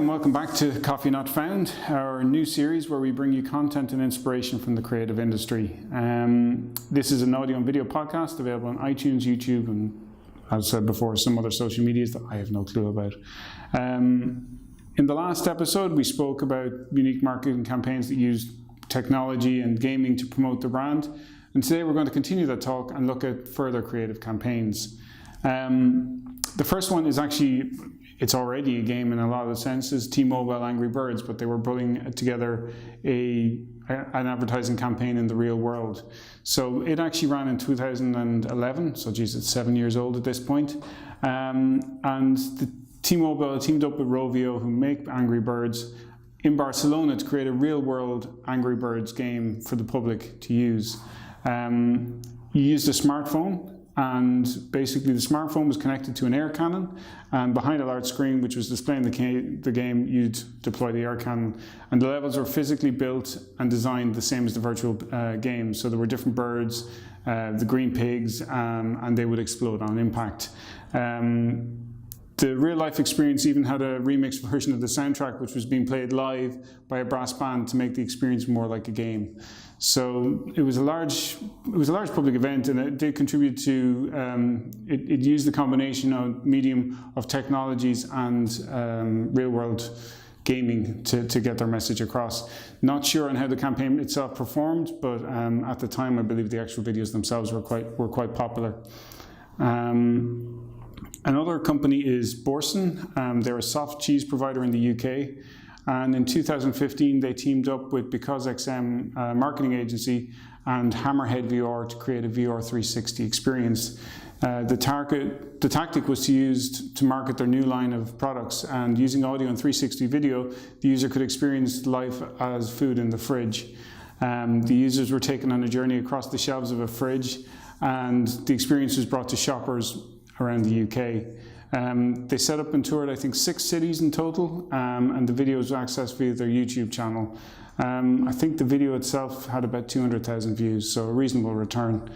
and welcome back to Coffee Not Found, our new series where we bring you content and inspiration from the creative industry. This is an audio and video podcast available on iTunes, YouTube, and as I said before, some other social medias that I have no clue about. In the last episode, we spoke about unique marketing campaigns that use technology and gaming to promote the brand. And today we're going to continue that talk and look at further creative campaigns. The first one is actually, it's already a game in a lot of senses, T-Mobile Angry Birds, but they were putting together an advertising campaign in the real world. So it actually ran in 2011, so geez, it's 7 years old at this point. And the T-Mobile teamed up with Rovio, who make Angry Birds, in Barcelona to create a real-world Angry Birds game for the public to use. You used a smartphone, and basically the smartphone was connected to an air cannon, and behind a large screen which was displaying the game, you'd deploy the air cannon. And the levels were physically built and designed the same as the virtual game. So there were different birds, the green pigs, and they would explode on impact. The real-life experience even had a remixed version of the soundtrack, which was being played live by a brass band to make the experience more like a game. So it was a large public event, and it did contribute to it used the combination of medium of technologies and real-world gaming to get their message across. Not sure on how the campaign itself performed, but at the time I believe the actual videos themselves were quite popular. Another company is Boursin. They're a soft cheese provider in the UK. And in 2015, they teamed up with Because XM marketing agency and Hammerhead VR to create a VR 360 experience. The tactic was to market their new line of products, and using audio and 360 video, the user could experience life as food in the fridge. The users were taken on a journey across the shelves of a fridge, and the experience was brought to shoppers around the UK. They set up and toured, I think, 6 cities in total, and the videos were accessed via their YouTube channel. I think the video itself had about 200,000 views, so a reasonable return.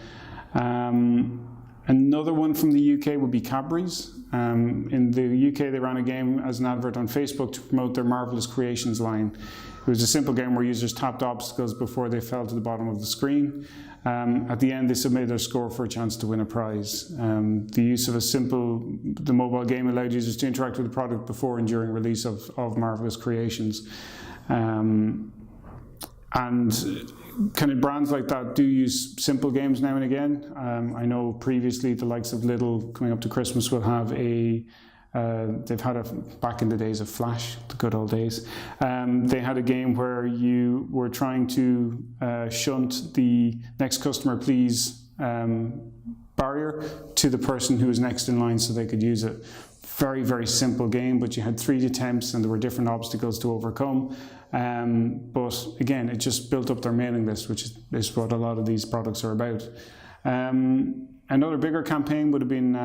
Another one from the UK would be Cadbury's. In the UK, they ran a game as an advert on Facebook to promote their Marvelous Creations line. It was a simple game where users tapped obstacles before they fell to the bottom of the screen. At the end, they submitted their score for a chance to win a prize. The use of the mobile game allowed users to interact with the product before and during release of Marvelous Creations. And kind of brands like that do use simple games now and again. I know previously the likes of Lidl, coming up to Christmas, will have they've had back in the days of Flash, the good old days, they had a game where you were trying to shunt the next customer please barrier to the person who was next in line so they could use it. Very, very simple game, but you had 3 attempts and there were different obstacles to overcome. But again, it just built up their mailing list, which is what a lot of these products are about. Another bigger campaign would have been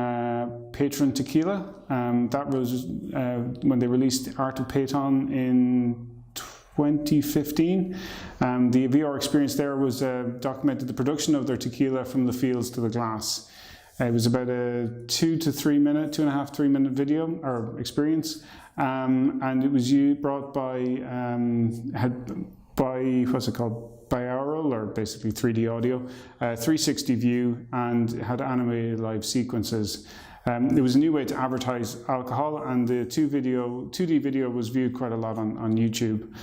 Patron Tequila. That was when they released Art of Peyton in 2015. The VR experience there was documented the production of their tequila from the fields to the glass. It was about a 2.5 3 minute video or experience, and it was brought by what's it called? Binaural, or basically 3D audio, 360 view, and it had animated live sequences. It was a new way to advertise alcohol, and the 2D video was viewed quite a lot on YouTube.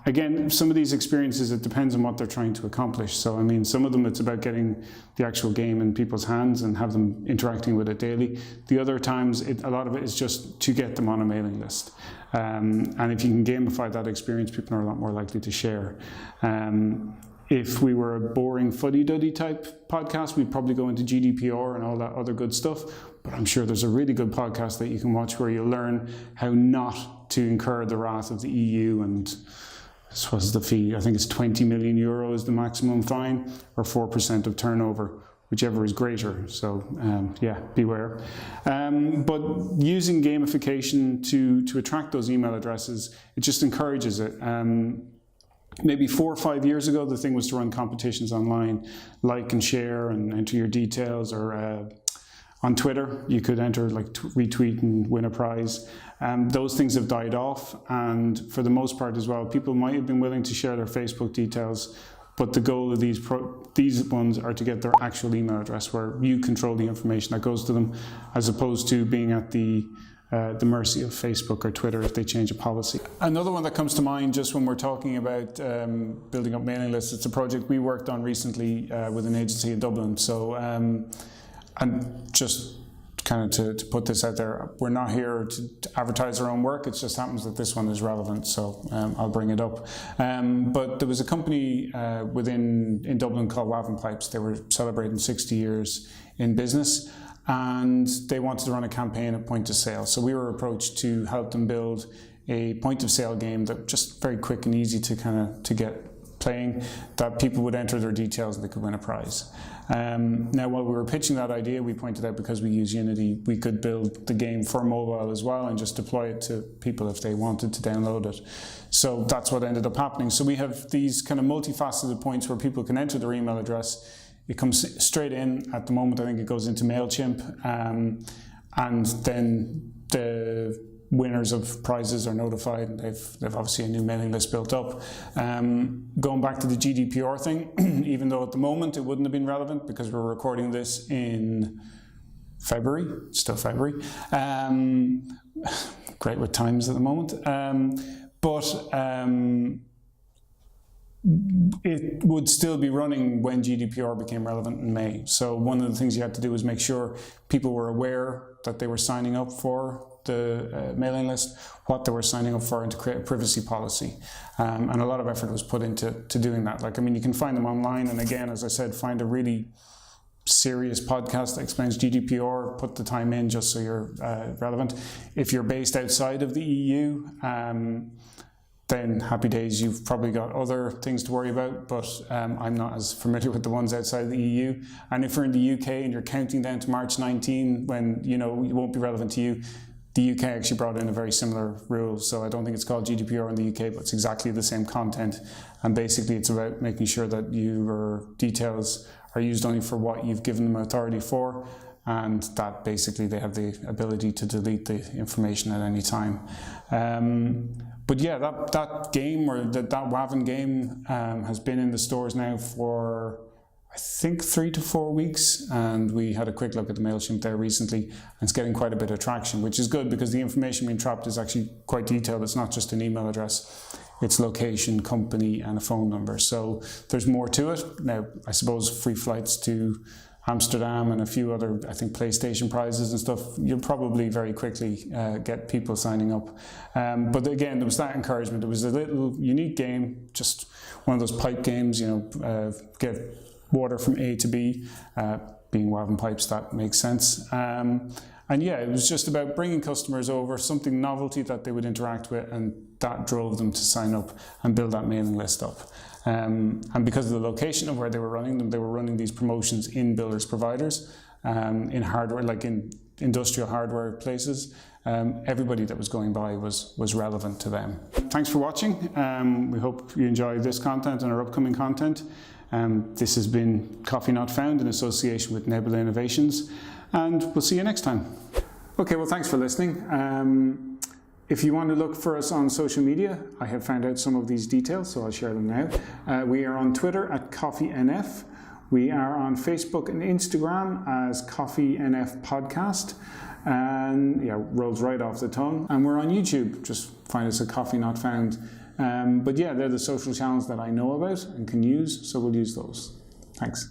Again, some of these experiences, it depends on what they're trying to accomplish. So, I mean, some of them it's about getting the actual game in people's hands and have them interacting with it daily. The other times, a lot of it is just to get them on a mailing list. And if you can gamify that experience, people are a lot more likely to share. If we were a boring fuddy-duddy type podcast, we'd probably go into GDPR and all that other good stuff. But I'm sure there's a really good podcast that you can watch where you'll learn how not to incur the wrath of the EU. And this was the fee. I think it's 20 million euro is the maximum fine, or 4% of turnover, whichever is greater. So yeah, beware. But using gamification to attract those email addresses, it just encourages it. Maybe 4 or 5 years ago, the thing was to run competitions online, like and share and enter your details, or On Twitter, you could enter like retweet and win a prize. Those things have died off, and for the most part as well, people might have been willing to share their Facebook details, but the goal of these ones are to get their actual email address, where you control the information that goes to them, as opposed to being at the mercy of Facebook or Twitter if they change a policy. Another one that comes to mind just when we're talking about building up mailing lists, it's a project we worked on recently with an agency in Dublin. So, and just kind of to put this out there, we're not here to advertise our own work. It just happens that this one is relevant, so I'll bring it up. But there was a company in Dublin called Waven Pipes. They were celebrating 60 years in business, and they wanted to run a campaign at point of sale. So we were approached to help them build a point of sale game that just very quick and easy to get playing, that people would enter their details and they could win a prize. Now, while we were pitching that idea, we pointed out because we use Unity, we could build the game for mobile as well and just deploy it to people if they wanted to download it. So that's what ended up happening. So we have these kind of multifaceted points where people can enter their email address. It comes straight in. At the moment, I think it goes into MailChimp, and then the winners of prizes are notified, and they've obviously a new mailing list built up. Going back to the GDPR thing, even though at the moment it wouldn't have been relevant because we're recording this in February, still February. Great with times at the moment. It would still be running when GDPR became relevant in May. So one of the things you had to do was make sure people were aware that they were signing up for the mailing list, what they were signing up for, and to create a privacy policy. And a lot of effort was put into doing that. Like, I mean, you can find them online, and again, as I said, find a really serious podcast that explains GDPR, put the time in just so you're relevant. If you're based outside of the EU, then happy days, you've probably got other things to worry about, but I'm not as familiar with the ones outside of the EU. And if you're in the UK and you're counting down to March 19, when it won't be relevant to you, the UK actually brought in a very similar rule. So I don't think it's called GDPR in the UK, but it's exactly the same content. And basically it's about making sure that your details are used only for what you've given them authority for, and that basically they have the ability to delete the information at any time. But yeah, that game, or that Waven game, has been in the stores now for, I think, 3 to 4 weeks, and we had a quick look at the MailChimp there recently, and it's getting quite a bit of traction, which is good because the information being trapped is actually quite detailed. It's not just an email address, it's location, company, and a phone number. So there's more to it. Now, I suppose free flights to Amsterdam and a few other, I think, PlayStation prizes and stuff, you'll probably very quickly get people signing up. But again, there was that encouragement. It was a little unique game, just one of those pipe games, get water from A to B, being Waven Pipes, that makes sense. And yeah, it was just about bringing customers over, something novelty that they would interact with, and that drove them to sign up and build that mailing list up. And because of the location of where they were running them, they were running these promotions in builders providers, in hardware, like in industrial hardware places. Everybody that was going by was relevant to them. Thanks for watching. We hope you enjoy this content and our upcoming content. This has been Coffee Not Found in association with Nebula Innovations, and we'll see you next time. Okay, well, thanks for listening. If you want to look for us on social media, I have found out some of these details, so I'll share them now. We are on Twitter at CoffeeNF. We are on Facebook and Instagram as CoffeeNF Podcast. And yeah, rolls right off the tongue. And we're on YouTube. Just find us at Coffee Not Found. But yeah, they're the social channels that I know about and can use, so we'll use those. Thanks.